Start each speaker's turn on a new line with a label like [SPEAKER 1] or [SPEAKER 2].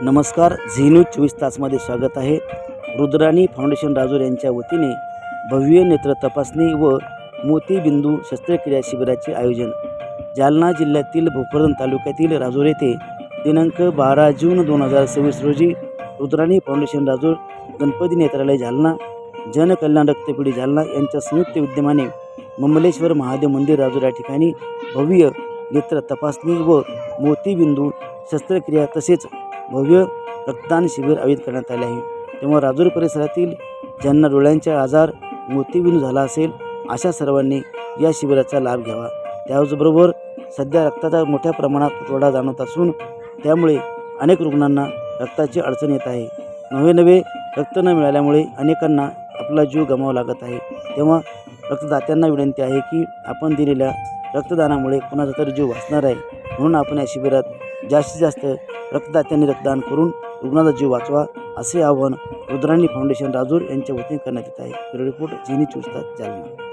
[SPEAKER 1] नमस्कार, Zee news 24 तासमध्ये स्वागत आहे. रुद्राणी फाउंडेशन राजूर यांच्या वतीने भव्य नेत्र तपासणी व मोतीबिंदू शस्त्रक्रिया शिबिराचे आयोजन. जालना जिल्ह्यातील भोकरदन तालुक्यातील राजूर येथे दिनांक 12 जून 2026 रोजी रुद्राणी फाउंडेशन राजूर, गणपती नेत्रालय जालना, जनकल्याण रक्तपेढी जालना यांच्या संयुक्त विद्यमाने ममलेश्वर महादेव मंदिर राजूर या ठिकाणी भव्य नेत्र तपासणी व मोतीबिंदू शस्त्रक्रिया तसेच भव्य रक्तदान शिबिर आयोजित करण्यात आले आहे. तेव्हा राजूर परिसरातील ज्यांना डोळ्यांचा आजार, मोतीबिंदू झाला असेल अशा सर्वांनी या शिबिराचा लाभ घ्यावा. त्याचबरोबर सध्या रक्ताचा मोठ्या प्रमाणात तुटवडा जाणवत असून त्यामुळे अनेक रुग्णांना रक्ताची अडचण येत आहे. नवे रक्त न मिळाल्यामुळे अनेकांना आपला जीव गमावा लागत आहे. तेव्हा रक्तदात्यांना विनंती आहे की आपण दिलेल्या रक्तदानामुळे कुणाचा तरी जीव वाचणार आहे, म्हणून आपण या शिबिरात जास्तीत जास्त रक्तदात्यांनी रक्तदान करून रुग्णाचा जीव वाचवा असे आवाहन रुद्राणी फाउंडेशन राजूर यांच्या वतीने करण्यात येत आहे. ब्युरो रिपोर्ट, झी न्यूज 24 तास, जालना.